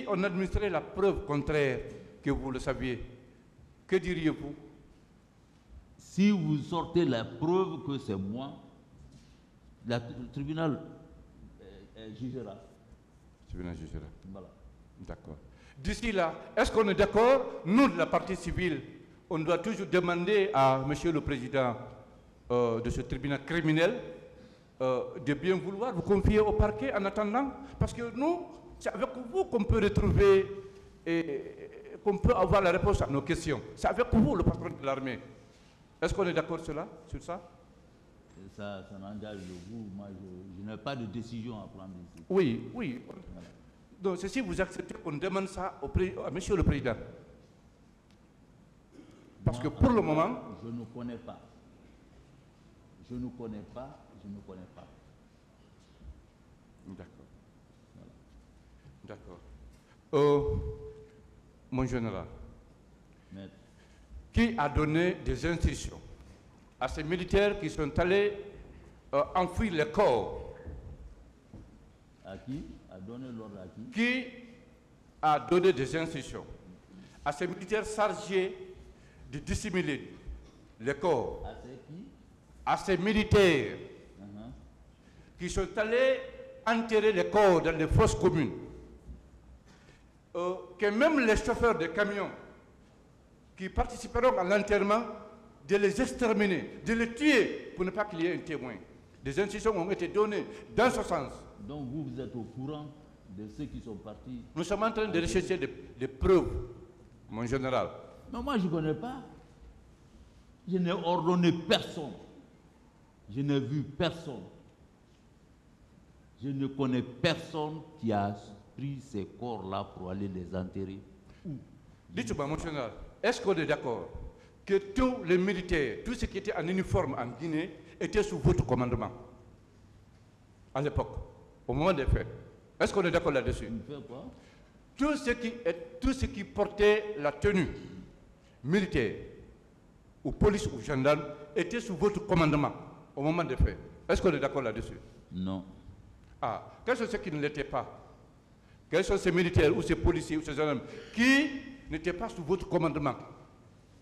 on administrait la preuve contraire, que vous le saviez, que diriez-vous? Si vous sortez la preuve que c'est moi, le tribunal jugera. Le tribunal jugera. Voilà. D'accord. D'ici là, est-ce qu'on est d'accord? Nous, de la partie civile, on doit toujours demander à Monsieur le Président de ce tribunal criminel de bien vouloir vous confier au parquet en attendant, parce que nous, c'est avec vous qu'on peut retrouver et qu'on peut avoir la réponse à nos questions. C'est avec vous, le patron de l'armée. Est-ce qu'on est d'accord sur ça? Ça n'engage vous. Moi, je n'ai pas de décision à prendre ici. Oui, oui. Voilà. Donc, c'est si vous acceptez qu'on demande ça à Monsieur le Président. Parce que pour le moment... Je ne connais pas. Je ne connais pas. Je ne connais pas. D'accord. Voilà. D'accord. Mon général, Maître. Qui a donné des instructions à ces militaires qui sont allés enfouir les corps? À qui a donné l'ordre à qui? Qui a donné des instructions à ces militaires chargés de dissimuler les corps? À ces qui? À ces militaires qui sont allés enterrer les corps dans les fosses communes. Que même les chauffeurs de camions qui participeront à l'enterrement, de les exterminer, de les tuer pour ne pas qu'il y ait un témoin. Des instructions ont été données dans ce sens. Donc vous êtes au courant de ceux qui sont partis? Nous sommes en train de rechercher des preuves, mon général. Mais moi je ne connais pas. Je n'ai ordonné personne. Je n'ai vu personne. Je ne connais personne qui a pris ces corps-là pour aller les enterrer. Dites-moi, mon général, est-ce qu'on est d'accord que tous les militaires, tous ceux qui étaient en uniforme en Guinée, étaient sous votre commandement à l'époque, au moment des faits? Est-ce qu'on est d'accord là-dessus? Tous ceux qui portaient la tenue militaire, ou police ou gendarme, étaient sous votre commandement au moment des faits. Est-ce qu'on est d'accord là-dessus? Non. Ah, quels sont ceux qui ne l'étaient pas? Quels sont ces militaires ou ces policiers ou ces gendarmes qui n'étaient pas sous votre commandement?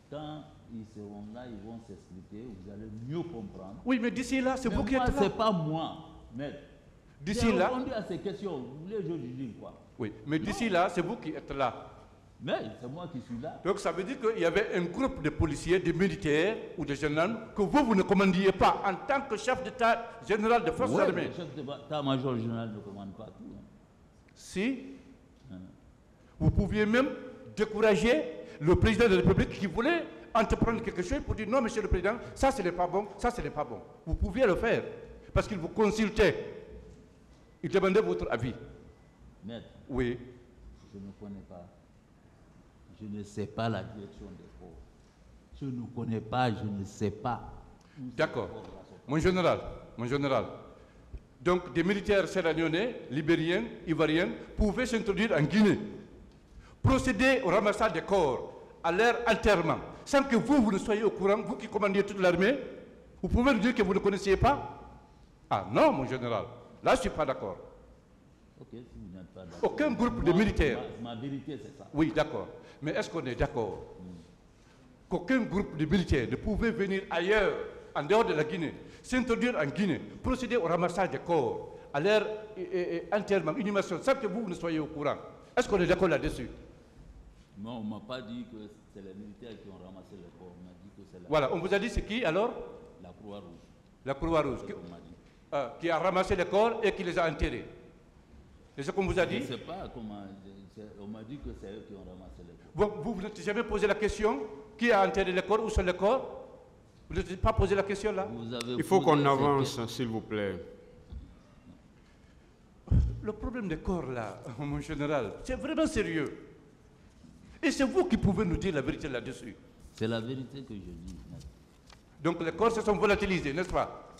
Quand ils seront là, ils vont s'expliquer, vous allez mieux comprendre. Oui, mais d'ici là, c'est vous qui êtes là. C'est pas moi, mais d'ici là. J'ai répondu à ces questions. Vous voulez que je dise quoi? Oui, mais d'ici là, c'est vous qui êtes là. Mais c'est moi qui suis là. Donc ça veut dire qu'il y avait un groupe de policiers, de militaires ou de gendarmes que vous ne commandiez pas en tant que chef d'État général de forces armées. Le chef d'état-major général ne commande pas tout. Si. Vous pouviez même décourager le président de la République qui voulait entreprendre quelque chose pour dire non, monsieur le président, ça ce n'est pas bon, ça ce n'est pas bon. Vous pouviez le faire parce qu'il vous consultait. Il demandait votre avis. Maître. Oui. Je ne connais pas. Je ne sais pas la direction des corps. Je ne connais pas, je ne sais pas. D'accord. Mon général. Donc des militaires sierra-léonais, libériens, ivoiriens pouvaient s'introduire en Guinée, procéder au ramassage des corps, à leur enterrement, sans que vous ne soyez au courant, vous qui commandiez toute l'armée. Vous pouvez nous dire que vous ne connaissiez pas? Ah non, mon général. Là, je ne suis pas d'accord. Ok, si vous n'êtes pas d'accord. Aucun groupe de militaires. Ma vérité, c'est ça. Oui, d'accord. Mais est-ce qu'on est d'accord qu'aucun groupe de militaires ne pouvait venir ailleurs, en dehors de la Guinée, s'introduire en Guinée, procéder au ramassage des corps, à leur enterrement, inhumation, sans que vous ne soyez au courant? Est-ce qu'on est d'accord là-dessus? Non, on ne m'a pas dit que c'est les militaires qui ont ramassé les corps. On m'a dit que c'est la... Voilà, on vous a dit c'est qui alors? La Croix-Rouge. La Croix-Rouge. Qui a ramassé les corps et qui les a enterrés. C'est ce qu'on vous a dit? Je ne sais pas comment... On m'a dit que c'est eux qui ont ramassé les corps. Vous n'avez jamais posé la question qui a enterré les corps, où sont les corps? Vous n'avez pas posé la question là? Il faut qu'on avance, s'il vous plaît. Le problème des corps là, mon général, c'est vraiment sérieux. Et c'est vous qui pouvez nous dire la vérité là-dessus. C'est la vérité que je dis. Donc les corps se sont volatilisés, n'est-ce pas?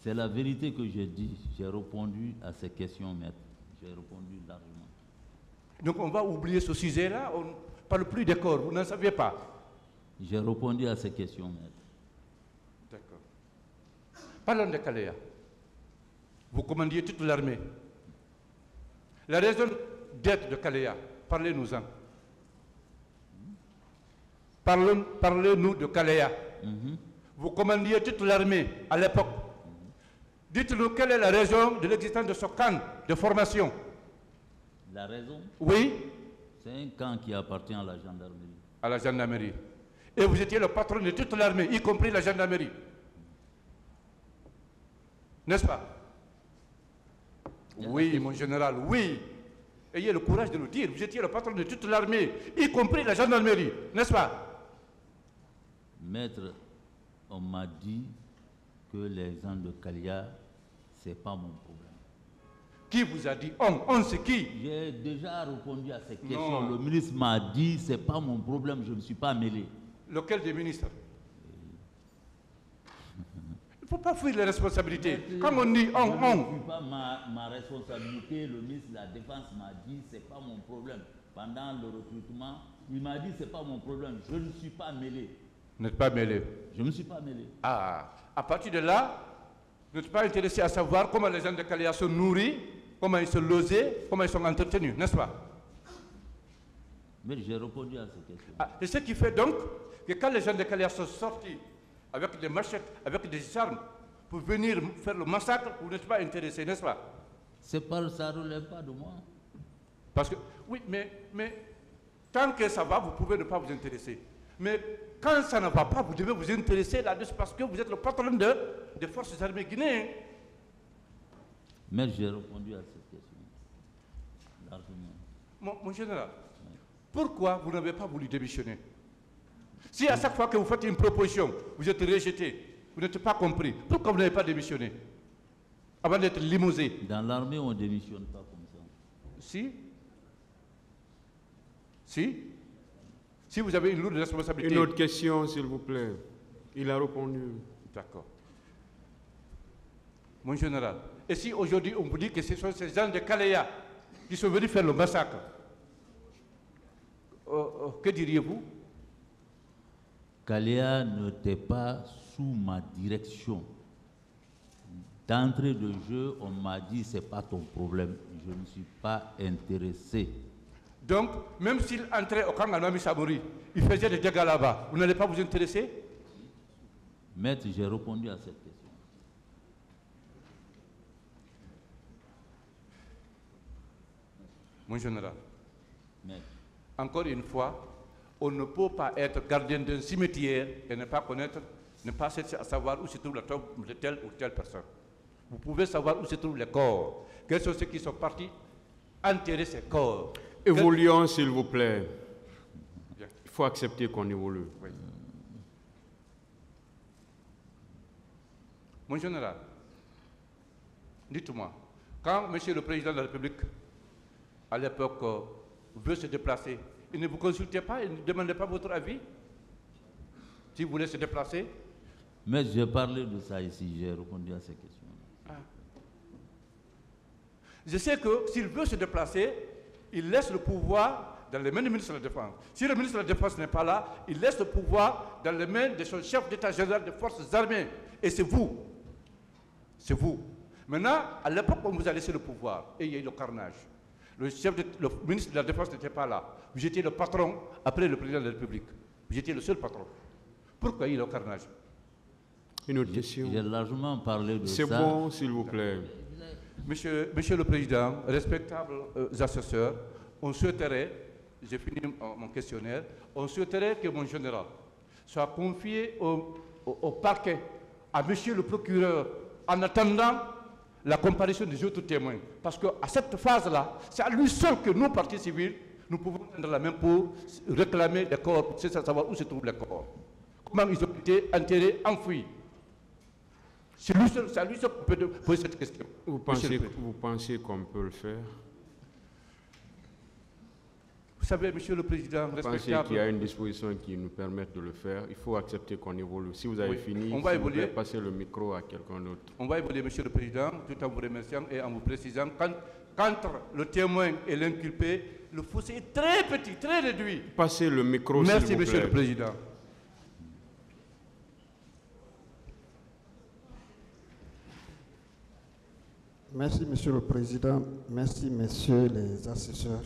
C'est la vérité que je dis. J'ai répondu à ces questions, maître. J'ai répondu largement. Donc on va oublier ce sujet-là, on ne parle plus des corps, vous n'en saviez pas? J'ai répondu à ces questions, maître. D'accord. Parlons de Kalea. Vous commandiez toute l'armée. La raison dette de Kalea. Parlez-nous-en. Parlez-nous de Kalea. Vous commandiez toute l'armée à l'époque. Dites-nous quelle est la raison de l'existence de ce camp de formation. La raison? Oui. C'est un camp qui appartient à la gendarmerie. À la gendarmerie. Et vous étiez le patron de toute l'armée, y compris la gendarmerie. N'est-ce pas? Oui, mon général, oui. Ayez le courage de le dire. Vous étiez le patron de toute l'armée, y compris la gendarmerie. N'est-ce pas? Maître, on m'a dit que les gens de Kalea, ce n'est pas mon problème. Qui vous a dit on c'est qui? J'ai déjà répondu à ces questions. Le ministre m'a dit, ce n'est pas mon problème, je ne me suis pas mêlé. Lequel des ministres? Il ne faut pas fuir les responsabilités. Quand on dit on. Ce n'est pas ma responsabilité. Le ministre de la Défense m'a dit, ce n'est pas mon problème. Pendant le recrutement, il m'a dit, ce n'est pas mon problème. Je ne suis pas mêlé. Vous n'êtes pas mêlé? Je ne me suis pas mêlé. Ah, à partir de là, vous n'êtes pas intéressé à savoir comment les gens de Kalea se nourrissent, comment ils se logent, comment ils sont entretenus, n'est-ce pas? Mais j'ai répondu à ces questions. Ah, et ce qui fait donc que quand les gens de Kalea sont sortis avec des machettes, avec des armes, pour venir faire le massacre, vous n'êtes pas intéressé, n'est-ce pas? Ça ne relève pas de moi. Parce que, oui, mais tant que ça va, vous pouvez ne pas vous intéresser. Mais quand ça ne va pas, vous devez vous intéresser là-dessus parce que vous êtes le patron des forces armées guinéennes. Mais j'ai répondu à cette question. Largement. Mon général, pourquoi vous n'avez pas voulu démissionner? Si à chaque fois que vous faites une proposition, vous êtes rejeté, vous n'êtes pas compris, pourquoi vous n'avez pas démissionné avant d'être limousé? Dans l'armée, on ne démissionne pas comme ça. Si? Si vous avez une lourde responsabilité. Une autre question, s'il vous plaît. Il a répondu. D'accord. Mon général, et si aujourd'hui on vous dit que ce sont ces gens de Kalea qui sont venus faire le massacre, que diriez-vous? Kalea n'était pas sous ma direction. D'entrée de jeu, on m'a dit, ce n'est pas ton problème. Je ne suis pas intéressé. Donc, même s'il entrait au camp Almami Samouri, il faisait des dégâts là-bas, vous n'allez pas vous intéresser? Maître, j'ai répondu à cette question. Mon général, Maître. Encore une fois, on ne peut pas être gardien d'un cimetière et ne pas connaître, ne pas chercher à savoir où se trouve la tombe de telle ou telle personne. Vous pouvez savoir où se trouvent les corps. Quels sont ceux qui sont partis enterrer ces corps? Évoluons, s'il vous plaît. Bien. Il faut accepter qu'on évolue. Oui. Mon général, dites-moi, quand M. le Président de la République, à l'époque, veut se déplacer, il ne vous consultait pas, il ne demandait pas votre avis? Si vous voulez se déplacer? Mais j'ai parlé de ça ici, j'ai répondu à ces questions. Ah. Je sais que s'il veut se déplacer, il laisse le pouvoir dans les mains du ministre de la Défense. Si le ministre de la Défense n'est pas là, il laisse le pouvoir dans les mains de son chef d'état-général des forces armées. Et c'est vous. C'est vous. Maintenant, à l'époque, on vous a laissé le pouvoir et il y a eu le carnage. Le ministre de la Défense n'était pas là. Vous étiez le patron après le président de la République. Vous étiez le seul patron. Pourquoi il y a eu le carnage? Une autre question. J'ai largement parlé de ça. C'est bon, s'il vous plaît. Monsieur le Président, respectables assesseurs, on souhaiterait, j'ai fini mon questionnaire, on souhaiterait que mon général soit confié au parquet, à monsieur le procureur, en attendant la comparution des autres témoins. Parce qu'à cette phase-là, c'est à lui seul que nous, partis civils, nous pouvons tendre la main pour réclamer les corps, pour savoir où se trouvent les corps. Comment ils ont été enterrés, enfouis. C'est à lui seul qu'on peut poser cette question. Vous pensez qu'on peut le faire? Vous savez, Monsieur le Président, Vous pensez qu'il y a une disposition qui nous permette de le faire? Il faut accepter qu'on évolue. Si vous avez fini, on va évoluer. Passez le micro à quelqu'un d'autre. On va évoluer, Monsieur le Président, tout en vous remerciant et en vous précisant qu'entre le témoin et l'inculpé, le fossé est très petit, très réduit. Passez le micro, s'il vous plaît. Merci, Monsieur le Président. Merci, Monsieur le Président. Merci, Messieurs les assesseurs.